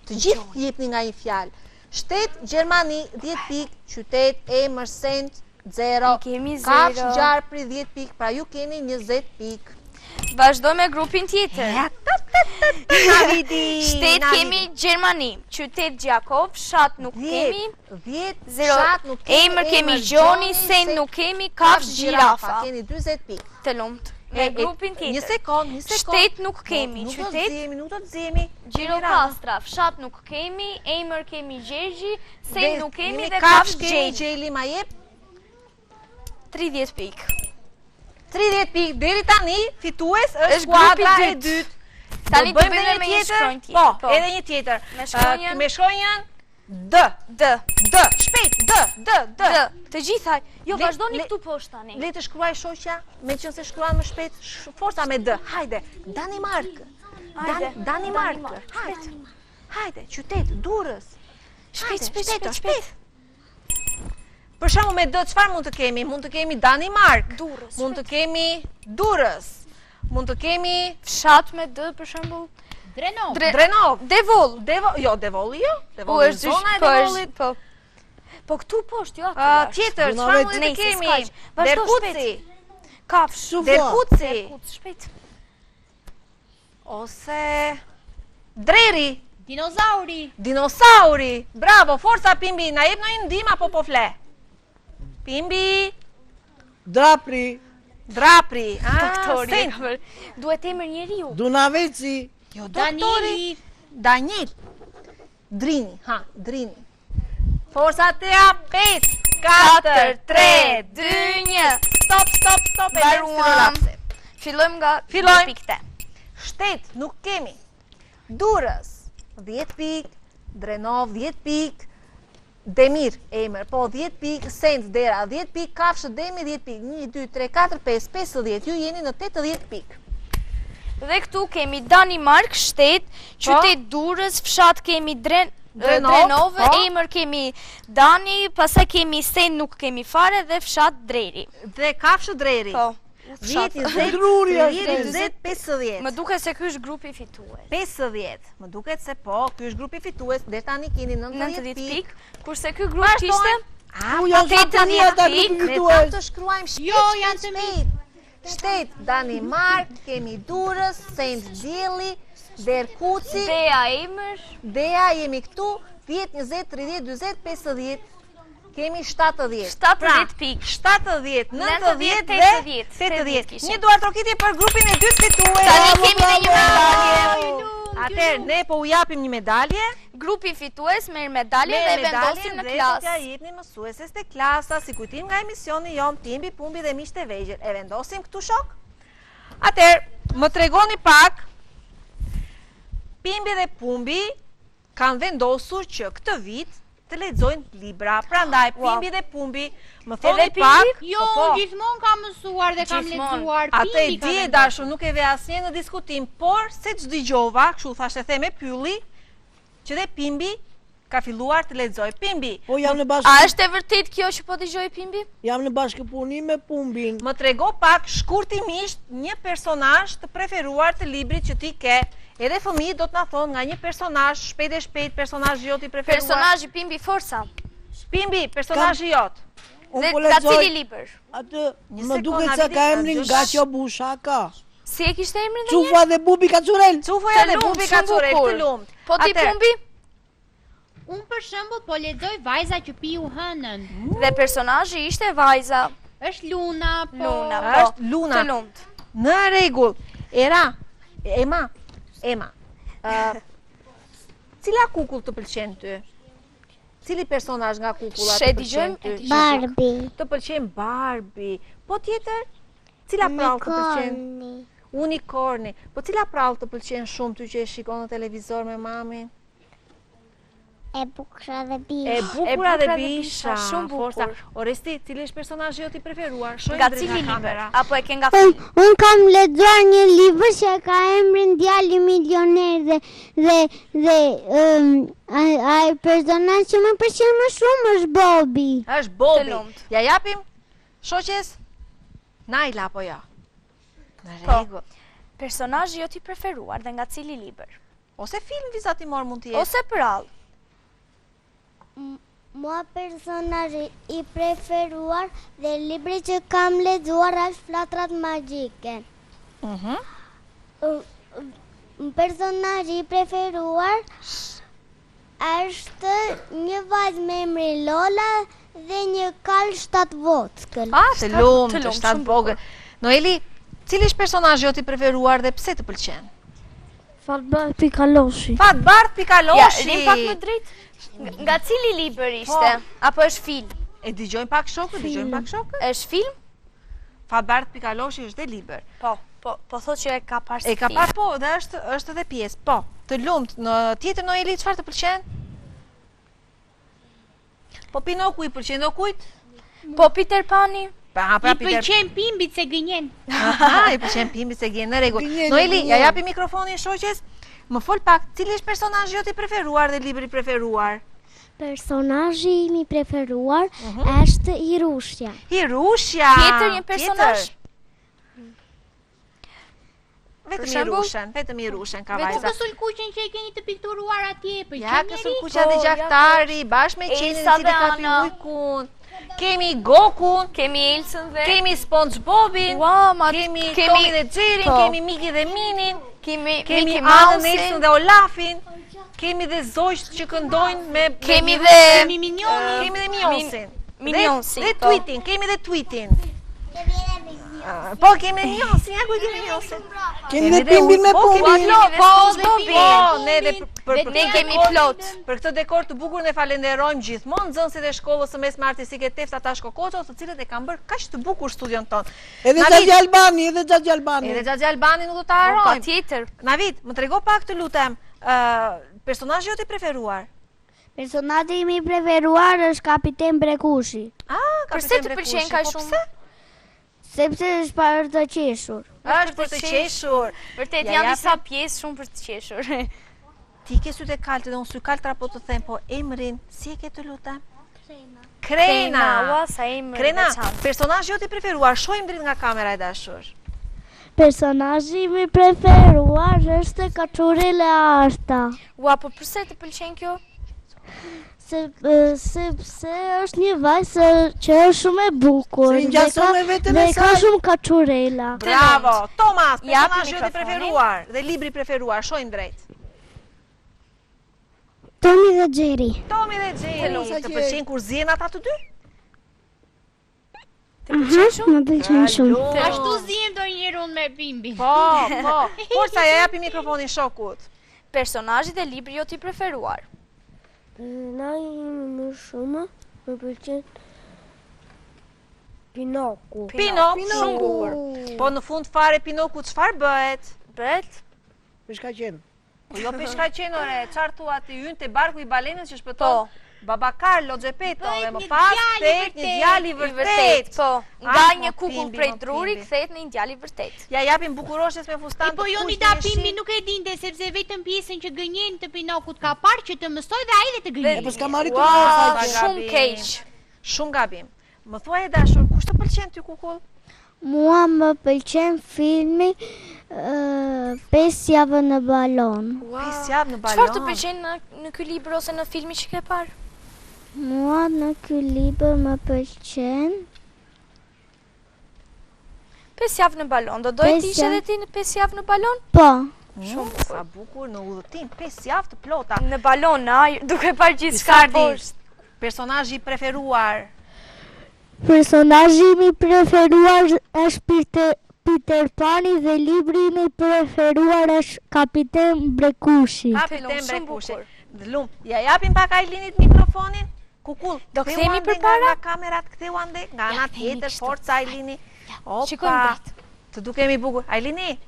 të gjithë jepni nga një fjalë. Shtet, Gjermani, 10 pik, qytet, emër, send, 0. Kemi 0. Kafsh, Gjarpri, 10 pik, pra ju keni 20 pik. Vazhdoj me grupin tjetër. Navidi! Shtet kemi Gjermani, qytet Gjakov, fshat nuk kemi, 10, 0, fshat nuk kemi, emër kemi Gjoni, send nuk kemi, kafsh gjirafa. Keni 20 pik. Të lumt. Me grupin tjetër. Një sekond. Shtet nuk kemi, qytet Nuk do të zemi. Gjirokastra, fshat nuk kemi, emër kemi Gjergji, send nuk kemi dhe kafsh kafsh kemi Gjeli. Gjeli, ma jep 30 pik. 30 pik, deri tani fitues është Është grupi skuadra e dytë. dytë. Tani Do të bëjmë bëjmë edhe me një shkronjë tjetër. Po, Po. edhe një tjetër. Me shkronjën? Me shkronjën D. Shpejt, D. Të gjithaj. Jo, Le- vazhdoni le- këtu poshtë tani. Le të shkruaj shoqja, me qënë se shkruan më shpejt, forca me D. Hajde, Danimark. Hajde, Danimark. Hajde, qytet, Durrës. Shpejt. Për shembull me D çfarë mund të kemi? Mund të kemi Danimark. Durrës. Mund të kemi Durrës. Mund të kemi Fshat me D, për shembull. Drenov. Drenov. Devol. Devolli jo. Po Devolli është zona e po Devollit. është, po. Po këtu poshtë, jo aty. Tjetër, Dunave çfarë mund të Nejse, kemi? s'kaq. Vazhdo Derkuci. Kafsh. Derkuci. Shpejt. Ose Dreri. Dinozauri. Dinosauri. Bravo, forca Pimbi, na jep ndonjë ndihmë apo po fle? Pimbi. Drapri. Drapri. Doktori. Sen. Duhet emër njeriu. Dunaveci. Jo, doktori. Daniel. Drini. Drini. Forsa tea 5, 4, 3, 2, 1. Stop. Mbaruam. Fillojmë nga pikte. Shtet, nuk kemi. Durrës, 10 pik. Drenov, 10 pik. Demir, emër, po 10 pik. Sens, dera, 10 pik. Kafshë, demi, 10 pik. 1, 2, 3, 4, 5, 50. Ju jeni në 80 pik. Dhe këtu kemi Danimark, shtet, qytet Durrës, fshat kemi Drenov, emër kemi Dani, pastaj kemi Sen, nuk kemi fare, dhe fshat Dreri. Dhe kafshë Dreri. Po. 10, 20, Druri 30, 50. Më duket se ky është grupi fitues. 50. Më duket se po, ky është grupi fitues, deri tani keni 90 pik. Kurse ky grup kishte U janë Japonia ata grupi Ne fitues. tam të shkruajmë shtet. Shtet Danimark, kemi Durrës, Sent Dielli, Derkuci, Dea emër. Dea, jemi këtu, 10, 20, 30, 40, 50. Kemi 70. 70 pik. 70, 90 dhe 80. kishim. Një duar trokitje për grupin e dytë fitues. Tani kemi dhe një medalje. Atëherë ne po u japim një medalje. Grupi fitues merr medalje dhe vendosim në Dhe do klasë. t'ja jepni mësueses të klasa, si kujtim nga emisioni jon Pimbi, Pumbi dhe Miqtë e Vegjël. E vendosim këtu shok? Atëherë, më tregoni pak. Pimbi dhe Pumbi kanë vendosur që këtë vit të lexojnë libra. Prandaj Pimbi dhe Pumbi më thoni pak. Jo, gjithmonë kam mësuar dhe kam lexuar. Atë e di e dashur, nuk e ve asnjë në diskutim, por se ç'dëgjova, kështu thashë the me pylli, që dhe Pimbi ka filluar të lexoj. Pimbi, Po jam në A është e vërtet kjo që po dëgjoj Pimbi? jam në bashkëpunim me Pumbin. më trego pak shkurtimisht një personazh të preferuar të librit që ti ke. Edhe fëmijët do të na thonë nga një personazh shpejt e shpejt, personazhi jot i preferuar. Personazhi Pimbi Forsa. Pimbi, personazhi jot. Unë Dhe po nga lexoj cili libër? atë, Një më sekond, duket se Alidi, ka emrin gjësh. Gaço Bushaka. Si e kishte emrin dhe një? Cufa dhe Bubi Kacurel. Cufoja dhe Të lumt, Bubi shumë Kacurel, bukur. të lumt. Po ti Atëherë, Pumbi? Unë për shembull po lexoj Vajza që piu hënën. Dhe personazhi ishte vajza. Është Luna, po. Luna, është Luna. Të lumt. Në rregull. Ema. Cila kukull të pëlqen ty? Cili personazh nga kukullat të pëlqen ty? Barbie. Të pëlqen Barbie. Po tjetër? Cila prallë të pëlqen? Unicorni. Unicorni. Po cila prallë të pëlqen shumë ty që e shikon në televizor me mamin? E bukra dhe E bisha. bukura dhe bisha. shumë bukur. Forca. Oresti, cili është personazhi jot i preferuar? Shojmë Nga drejt cili libër? kamera. Apo e ke nga film? Unë kam lexuar një libër që ka emrin Djali Milioner dhe ai personazh që më pëlqen më shumë është Bobby. Është Të Bobi. lumt. Ja japim shoqes Naila apo jo? Në Po. rregull. Personazhi jot i preferuar dhe nga cili libër? Ose film vizatimor mund të jetë. Ose prall? Mua personazhi i preferuar dhe libri që kam lexuar është Flatrat Magjike. Personazhi i preferuar është një vajzë me emrin Lola dhe një kal 7 vockël. Të lumt, të lumt, shtat shumë vogël. Noeli, cili është personazhi jot i preferuar dhe pse të pëlqen? Fatbart Pikaloshi. Fatbart Ja, Pikaloshi. rim pak më drejt. Nga cili libër ishte? Apo është film? E dëgjojmë pak shokët, dëgjojmë pak shokët. Është film? Fatbart Pikaloshi është dhe libër. Po thot që e ka parë si E ka film. parë po, dhe është edhe pjesë. Po, të lumt, në tjetër Noeli çfarë të pëlqen? Po Pinoku i pëlqen dokujt? Po Peter Pani? Pra I Peter. pëlqen Pimbit se gënjen. Aha, i pëlqen Pimbi se gjen në rregull. Gënjen, Noeli, gënjen. ja japi mikrofonin shoqes. Më fol pak, cili është personazhi jot i preferuar dhe libri i preferuar? Personazhi im i preferuar është Hirushja. Hirushja. Tjetër një personazh? Vetëm Për shembull? Hirushen, vetëm Hirushen ka Vetë vajza. kësul kuqen që e keni të pikturuar atje, Ja, pëlqen kësul njeri? kuqa dhe Po, gjaktari, bashkë me qenin Elsa si të dhe ka Anna. ujkun. Kemi Gokun, Kemi Elsën dhe... kemi SpongeBobin, Ua, ma kemi Tomi dhe Xherin, Po. kemi Miki dhe Minin, Kemi kemi Mickey Anën, Mouse-in. Elsën dhe Olafin, kemi dhe Zogjt që këndojnë me Kemi Hirushen, dhe... Kemi Minionin. kemi dhe Mionsin. Minjonsi. Dhe tweetin, kemi dhe tweetin. Po, kemi dhe Minjonsi, ja ku kemi Minjonsi. Kemi dhe pimbin me pumbin. Ne kemi plot. Për këtë dekor të bukur ne falenderojmë gjithmonë nxënësit e shkollës së mesme artistike Tefta Tashko Koço, të cilët e kanë bërë kaq të bukur studion ton. Edhe Xhaxhi Albani, edhe Xhaxhi Albani. Edhe Xhaxhi Albani nuk do ta harrojmë. Patjetër. Navid, më trego pak të lutem, personazhi jot i preferuar. Personazhi im i preferuar është Kapiten Brekushi, Përse të pëlqen kaq shumë? sepse është për të qeshur. Është për të qeshur. Vërtet Ja janë japim. disa pjesë shumë për të qeshur. Ti ke sytë e kaltë dhe unë sy kaltra po të them, po emrin, si e ke të lutem? Krena. Ua, sa emër Krena, veçantë. personazhi jot i preferuar, shohim drejt nga kamera e dashur. Personazhi im i preferuar është Kaçurela Arta, Ua, po përse të pëlqen kjo? sepse është një vajzë që është shumë e bukur. Se ngjason me veten e Dhe ka saj. shumë Kaçurela. Bravo. Thomas, Japi personazhi jot i mikrofonin. preferuar dhe libri preferuar, shohim drejt. Tomi dhe Gjeri. Tomi dhe Gjeri, sa të gjeri. pëlqen kur zihen ata të dy? Të pëlqen shumë? Më pëlqen shumë. Ashtu zihem ndonjëherë unë me Bimbin. Po. Forca, ja japi mikrofonin shokut. Personazhi dhe libri jot i preferuar. Na më shumë më pëlqen Pinoku. Pinok, shumë bukur. Po në fund fare Pinoku çfarë bëhet? Bëhet Për shka qenë. Po jo peshka qenore, çfarë thua ti hyn te barku i balenës që Po. shpëton Baba Carlo Gepetto dhe më një pas djalë i kthehet një vërtet. djalë i i vërtet. vërtet, po. Nga Ai, një mo kukull Pimbi, prej mo druri Pimbi. kthehet në një djalë i vërtet. Ja japim bukuroshes me fustan Po të jo kuq një të da jeshil. Bimbi nuk e dinte sepse vetëm pjesën që gënjen të Pinokut ka parë që të mësoj dhe ai dhe të E gënjen. po s'ka marri të Ua, marrë sa shumë gabim. keq. Shumë gabim. Më thuaj e dashur, kush të pëlqen ty kukull? Mua më pëlqen filmi 5 javë në balon. 5 javë në balon. Çfarë të pëlqen në ky libër ose në filmin që ke parë? Mua në ky libër më pëlqen 5 javë në balon. Do doje të 5 ishe javë. edhe ti në 5 javë në balon? po. Shumë bukur. Sa bukur në udhëtim, 5 javë të plota. Në balon, duke parë gjithçka Pisardi, poshtë. personazhi i preferuar. Personazhi im i preferuar është Peter Pani dhe libri im i preferuar është Kapiten Brekushi. Kapiten Film, shumë Brekushi. bukur. Dhlum, ja japim pak Ailinit mikrofonin. Kukull, Do ktheu kthehemi ande përpara? nga kamerat, ktheu ande nga ana tjetër, forca Ailini. Shikojmë Opa, drejt. të dukemi bukur. Ailini,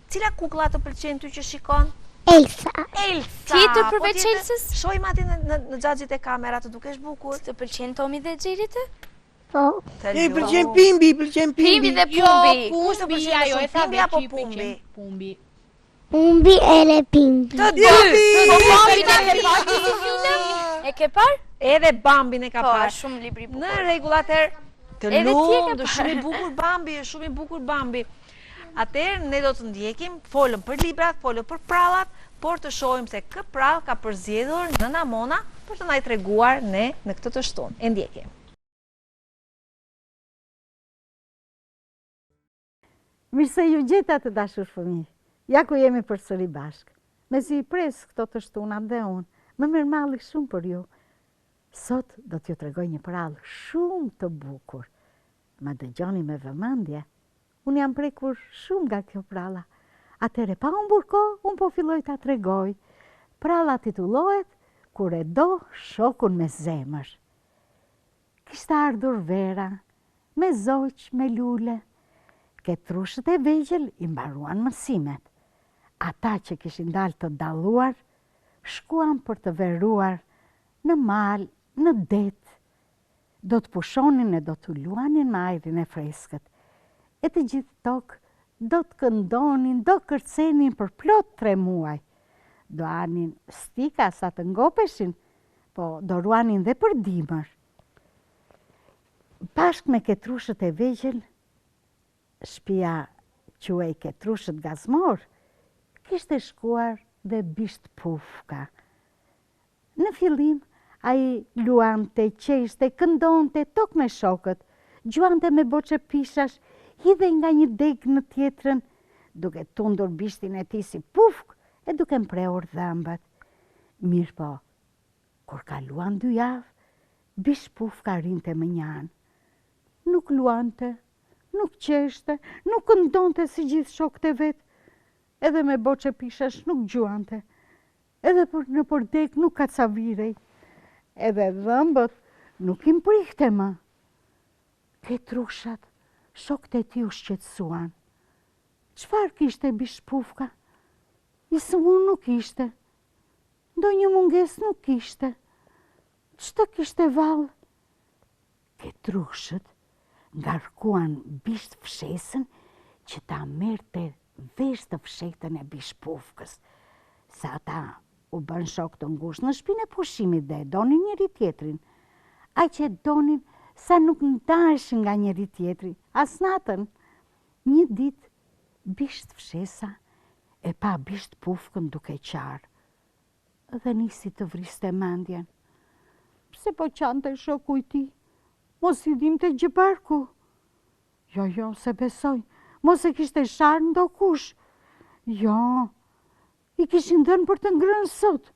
cila kukulla të pëlqen ty që shikon? Elsa. Elsa. Tjetër po përveç tjetër, Elsës? Shojmë aty në xhaxhit e kamerat, të dukesh bukur. Të pëlqen Tomi dhe Xheri të? Po. E pëlqen Pimbi, pëlqen Pimbi Pimbi. dhe Jo, Pumbi. Kush të Pumbi, pëlqen ajo më e shumë, tha Pimbi apo veç i Pumbi? pëlqen Pumbi. Pumbi e Pimbi. Të dy. Bambin e ke parë? E ke parë? Edhe Bambin e ka Po, parë. është shumë libri i bukur. Në rregull atëherë, të Edhe ti e ke lumë, parë. shumë i bukur Bambi, është shumë i bukur Bambi. Atëherë ne do të ndjekim, folëm për librat, folëm për prallat, por të shohim se kë prall ka përzgjedhur nëna Mona për të na i treguar ne në këtë të shtunë. E ndjekim. Mirë se ju gjeta të dashur fëmijë. Ja ku jemi përsëri bashkë. Me si i pres këto të shtunat dhe unë, më mirëmalli shumë për ju. Sot do t'ju tregoj një prallë shumë të bukur. Ma dëgjoni me vëmendje. Unë jam prekur shumë nga kjo pralla. Atëre pa unë burko, unë po filloj t'a tregoj. Pralla titullohet Kur e do shokun me zemër. Kishte ardhur vera, me zoq, me lule. Ketrushët e vegjël i mbaruan mësimet. Ata që kishin dalë të dalluar, shkuan për të veruar në mal, në det. Do të pushonin e do të luanin me ajrin e freskët. E të gjithë tokë do të këndonin, do kërcenin për plot 3 muaj. Do anin stika sa të ngopeshin, po do ruanin dhe për dimër. Bashk me ketrushët e vegjël, shtëpia quhej Ketrushët Gazmor, kishte shkuar dhe bisht pufka. Në fillim, ai luante, qeshte, këndonte, tok me shokët, gjuante me boçe pishash, hidhe nga një deg në tjetrën, duke tundur bishtin e tij si pufk e duke mprehur dhëmbët. Mirë po, kur kaluan 2 javë, Bish Pufka rinte më njanë. Nuk luante, nuk qeshte, nuk këndonte si gjithë shokët e vetë, edhe me boqe pishash nuk gjuante, edhe në përdek nuk kacavirej, edhe dhëmbët nuk im prihte më. Ketrushat, shokët e ti u shqetësuan. Qfar kishte Bish Pufka? Isë unë nuk ishte. Do një munges nuk kishte. Qëtë kishte valë? Ketrushët ngarkuan Bish Fshesën që ta merte vesh të fshetën e Bish Pufkës. Sa ata u bën shok të ngushtë në shpinë e pushimit dhe donin njëri tjetrin. A që donin sa nuk ndashin nga njëri tjetri, as natën. Një ditë, Bish Fshesa e pa Bish Pufkën duke qarë. Dhe nisi të vriste mendjen. Pse po qante shoku i ti? Mos i dim të gjëbarku. Jo, se besoj. Mos e kishte sharë ndo kush. Jo, i kishin dhenë për të ngrënë sot.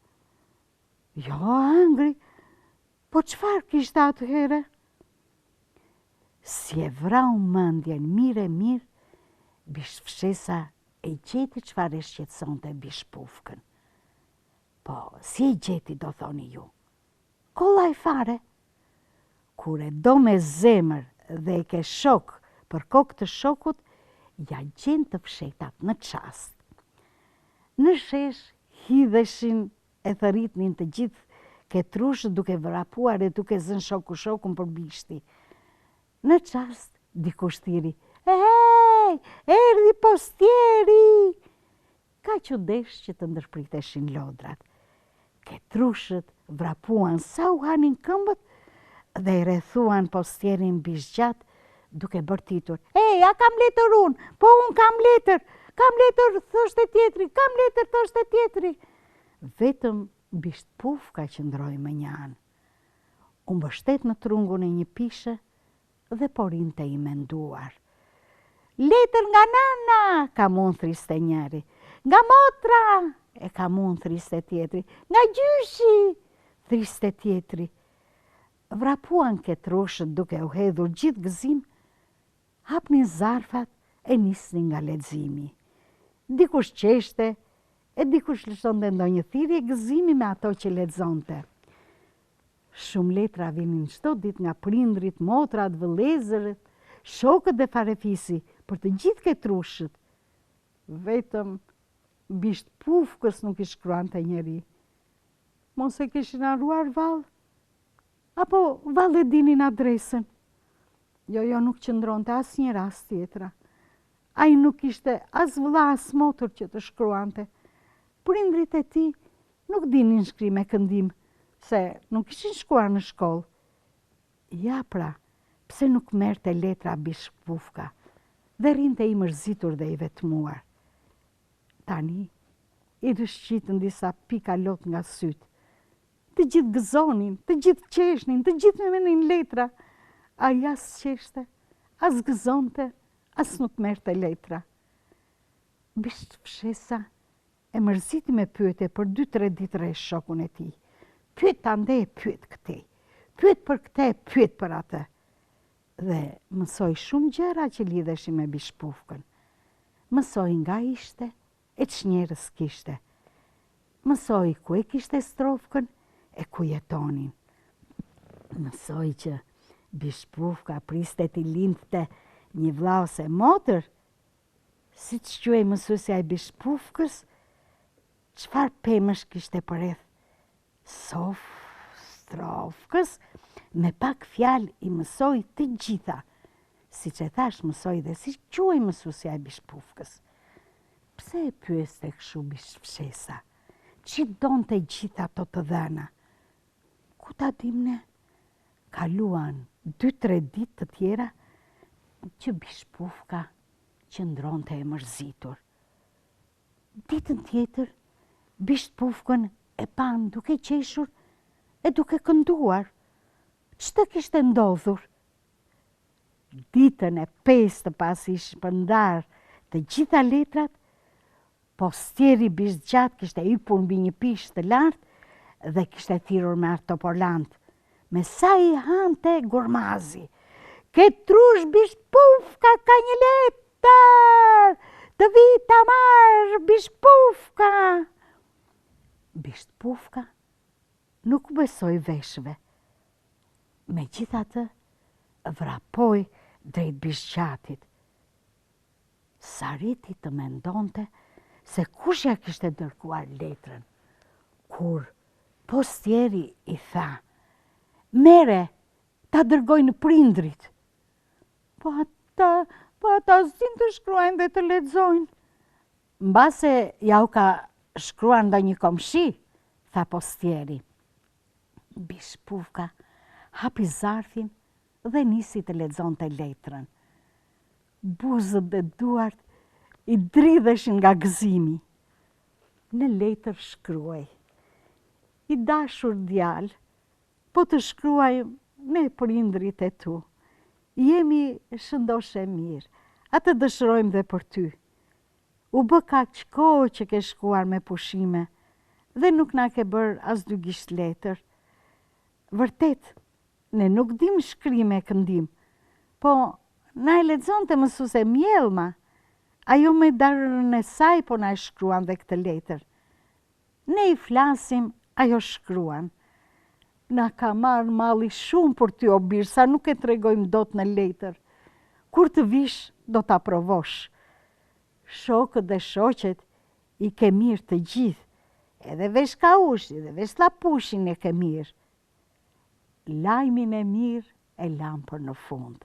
Jo, angri. Po qfar kishte atë here? Si e vrau mendjen mirë, Bish Fshesa e gjeti qfar e shqetësonte Bish Pufkën. Po, si e gjeti do thoni ju? Kollaj fare. Kure do me zemër dhe e ke shok për kokë të shokut, ja gjen të fshetat në qast. Në shesh, hidheshin e thëritnin të gjithë ketrushët duke vrapuar e duke zën shokun për bishti. Në qast, dikush thiri, "Ej, erdi postjeri!" Ka që desh që të ndërpriteshin lodrat. Ketrushët vrapuan sa u hanin këmbët dhe i rrethuan postjerin Bishgjat duke bërtitur. "Ej, a kam letër unë? Po unë kam letër thoshte tjetri, kam letër thoshte tjetri." Vetëm Bish Pufka qëndroi më njanë. U mbështet në trungun e një pishe dhe porinte i menduar. "Letër nga nana," ka mund thriste njëri. "Nga motra," e ka mund thriste tjetri. "Nga gjyshi," thriste tjetri. Vrapuan ketrushët duke u hedhur gjithë gëzim, hapnin zarfat e nisnin nga leximi. Dikush qeshte, e dikush lëshonte ndonjë thirrje gëzimi me ato që lexonte. Shumë letra vinin çdo ditë nga prindrit, motrat, vëllezërit, shokët dhe farefisi për të gjithë ketrushët. Vetëm Bish Pufkës nuk i shkruante njeri. Mos e kishin harruar vallë? Apo vallë e dinin adresën? Jo, nuk qëndronte as një rast tjetra. Ai nuk ishte as vëlla as motër që të shkruante. Prindrit e tij nuk dinin shkrim e këndim, se nuk ishin shkuar në shkollë. Ja pra, pse nuk merrte letra Bish Pufka dhe rinte i mërzitur dhe i vetmuar. Tani, i rëshqitën disa pika lot nga sytë. Të gjithë gëzonin, të gjithë qeshnin, të gjithë me menin letra. Ai as qeshte, as gëzonte, as nuk merrte letra. Bish Fshesa e mërziti me pyetje për 2-3 ditë rresh shokun e tij. Pyet ande, pyet këtej. Pyet për këtë, pyet për atë. Dhe mësoi shumë gjëra që lidheshin me Bish Pufkën. Mësoi nga ishte, e ç'njerëz kishte. Mësoi ku e kishte strofkën, e ku jetonin. Mësoi që Bish Pufka priste t'i lindte një vëlla ose motër, si që quaj mësuesja e Bish Pufkës, çfarë pemësh kishte përreth strofkës, me pak fjalë i mësoi të gjitha. Si që thash, mësoi dhe si quaj mësuesja e Bish Pufkës. Pse e pyeste kështu Bish Fshesa? Që donte gjitha ato të dhëna? Ku ta dim ne? Kaluan 2-3 ditë të tjera që Bish Pufka qëndronte e mërzitur. Ditën tjetër, Bish Pufkën e pan duke qeshur e duke kënduar. Ç'të kishte ndodhur? Ditën e 5 pasi shpërndar të gjitha letrat, postjeri Bishgjat kishte hyrë mbi një pishë të lartë dhe kishte thirrur me artopolant. me sa i hante gurmazi. Ke trush bisht pufka ka një letër, të vita marë bisht pufka. Bisht pufka nuk besoj veshve. Me gjitha të vrapoj drejt bishqatit. Sariti të mendonte se kush ja kishte dërguar letrën, kur postieri i tha, mere, ta dërgojnë prindrit. Po ata zin të shkruajnë dhe të lexojnë. Mbase ja u ka shkruar nda një komshi, tha postieri. Bish pufka hapi zarfin dhe nisi të lexonte letrën. Buzët dhe duart i dridheshin nga gëzimi. Në letër shkruaj: I dashur djalë, po të shkruaj me prindrit e tu. Jemi shëndoshe mirë, atë dëshirojmë dhe për ty. U bë kaq kohë që ke shkuar me pushime dhe nuk na ke bërë as dy gisht letër. Vërtet, ne nuk dim shkrime e këndim, po na e lexonte mësuese Mjelma. Ajo me darën e saj po na e shkruan dhe këtë letër. Ne i flasim, ajo shkruan. Na ka marrë malli shumë për ty, o birë, sa nuk e tregojmë dot në letër. Kur të vish, do ta provosh. Shokët dhe shoqet i ke mirë të gjithë, edhe vesh ka ushi, edhe vesh lapushin e ke mirë. Lajmin e mirë e lam për në fund.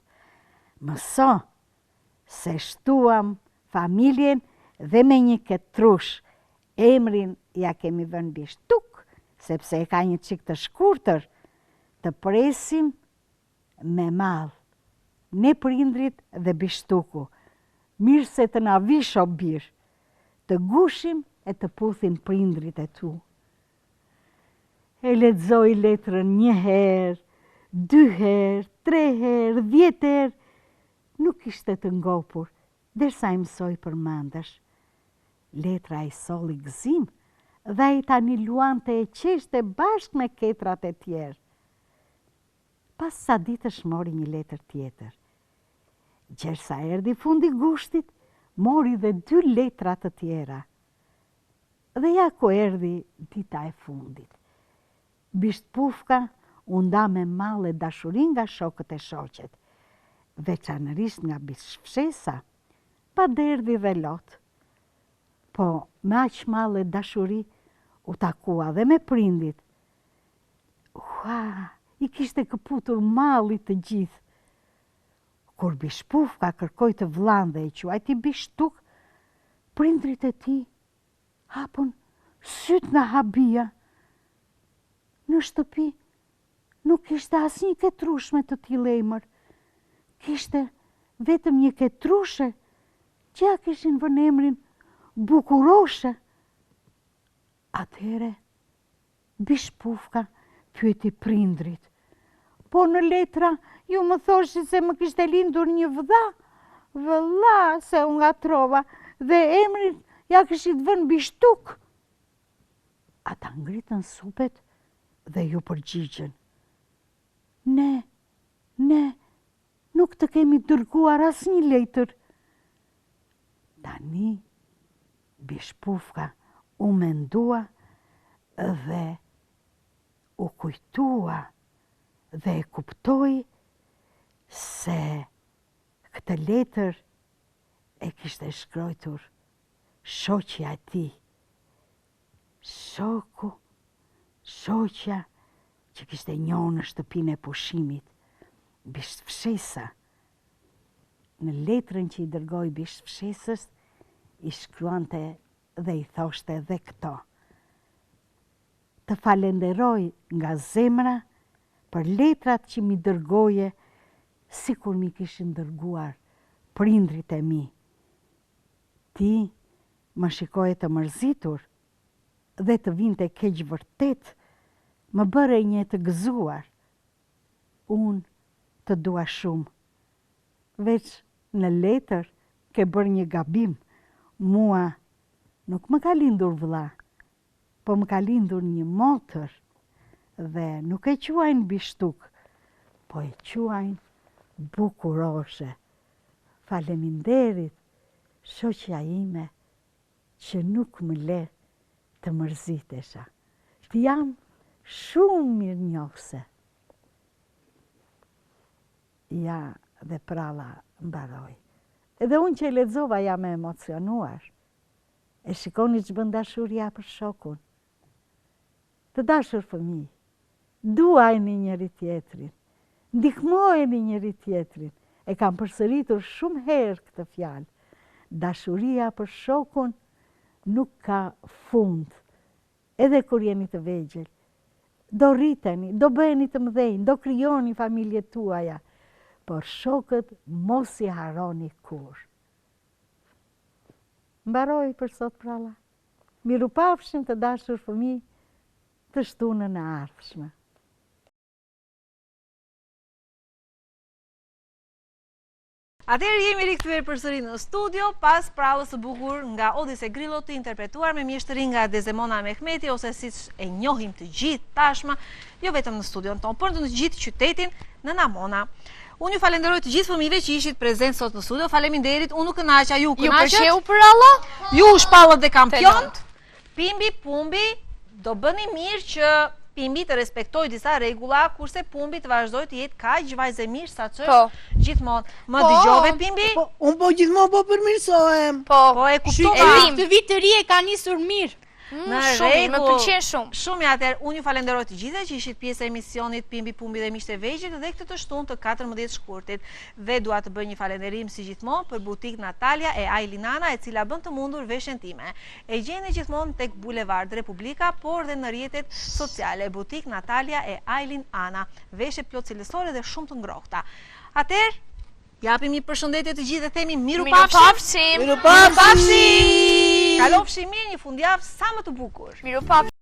Mëso se shtuam familjen dhe me një ketrush, emrin ja kemi vënë Bishtuk, sepse e ka një qik të shkurtër, të presim me mall, ne prindrit dhe Bishtuku. Mirë se të na vish o birë, të gushim e të puthin prindrit e tu. E lexoj letrën 1 herë, 2 herë, 3 herë, 10 herë, nuk ishte të ngopur, derisa i mësoj përmandesh. Letra i solli gëzim, dhe i tani luante e qeshte bashkë me ketrat e tjerë. Pas sa ditësh mori një letër tjetër. Gjersa erdi fundi gushtit, mori dhe 2 letra të tjera. Dhe ja ku erdi dita e fundit. Bisht pufka u nda me mall e dashurin nga shokët e shoqet, veçanërisht nga bishfshesa, pa derdi dhe lot. Po me aq mall e dashuri u takua dhe me prindit. Ua, i kishte këputur malli të gjithë. Kur Bishpufka kërkoi të vllan dhe e quajti Bishtuk, prindrit e tij hapën syt nga habia. Në shtëpi nuk kishte asnjë ketrush me të tillë emër. Kishte vetëm një ketrushe që ja kishin vënë emrin Bukuroshe. Atëhere Bishpufka pyeti prindrit: Po në letra ju më thoshi se më kishte lindur një vëlla? Vëlla, se unë ngatrova, dhe emrin ja kishit vënë Bishtuk. Ata ngritën supet dhe ju përgjigjen: Ne, nuk të kemi dërguar asnjë letër. Tani Bishpufka u mendua dhe u kujtua dhe e kuptoi se këtë letër e kishte shkruar shoqja e tij. Shoku, shoqja që kishte njohur në shtëpinë e pushimit, Bishfshesa. Në letrën që i dërgoi Bishfshesës, i shkruante dhe i thoshte edhe këto: Të falenderoj nga zemra për letrat që mi dërgoje, sikur mi kishin dërguar prindrit e mi. Ti më shikoje të mërzitur dhe të vinte keq vërtet, më bëre një të gëzuar. Unë të dua shumë. Veç në letër ke bërë një gabim. Mua nuk më ka lindur vëlla, po më ka lindur një motër. dhe nuk e quajnë bishtuk, po e quajnë bukuroshe. Faleminderit, shoqja ime, që nuk më le të mërzitesha. Të jam shumë mirë njohse. Ja, dhe pralla mbaroj. Edhe unë që e lexova jam e emocionuar. E shikoni që bën dashuria për shokun. Të dashur fëmijë, duajni njëri tjetrin, ndihmojeni njëri tjetrin. E kam përsëritur shumë herë këtë fjalë. Dashuria për shokun nuk ka fund. Edhe kur jeni të vegjël, do rriteni, do bëheni të mëdhenj, do krijoni familjet tuaja, por shokët mos i harroni kur. Mbaroj për sot pralla. Mirupafshim të dashur fëmijë, të shtunën e ardhshme. Atëherë jemi rikthyer përsëri në studio pas prallës së bukur nga Odise Grillo, të interpretuar me mjeshtri nga Dezemona Mehmeti, ose siç e njohim të gjithë tashmë, jo vetëm në studion tonë, por në të gjithë qytetin, në Namona. Unë ju falenderoj të gjithë fëmijëve që ishit prezent sot në studio. Faleminderit, unë u kënaqa, ju kënaqët. Ju pëlqeu pralla? Ju shpallët dhe kampiont. Pimbi, Pumbi, do bëni mirë që Pimbi të respektoj disa rregulla, kurse Pumbi të vazhdoj të jetë kaq vajzë mirë sa ç'është gjithmonë. Më dëgjove Pimbi? Unë po gjithmonë po përmirësohem. Po e kuptova. Këtë vit të ri e ka nisur mirë. Në Shumë, më rregull. pëlqen shumë. Shumë atëherë, unë ju falenderoj të gjithëve që ishit pjesë e emisionit Pimbi, Pumbi dhe Miqtë e Vegjël dhe këtë të shtunë të 14 shkurtit. Dhe dua të bëj një falënderim si gjithmonë për butik Natalia e Ailin Ana, e cila bën të mundur veshjen time. E gjeni gjithmonë tek Bulevard Republika, por dhe në rrjetet sociale. Butik Natalia e Ailin Ana, veshje plot cilësore dhe shumë të ngrohta. Atëherë, japim një përshëndetje të gjithë dhe themi mirupafshim. Mirupafshim. Kalofshi mirë një fundjavë sa më të bukur. Mirupafshim.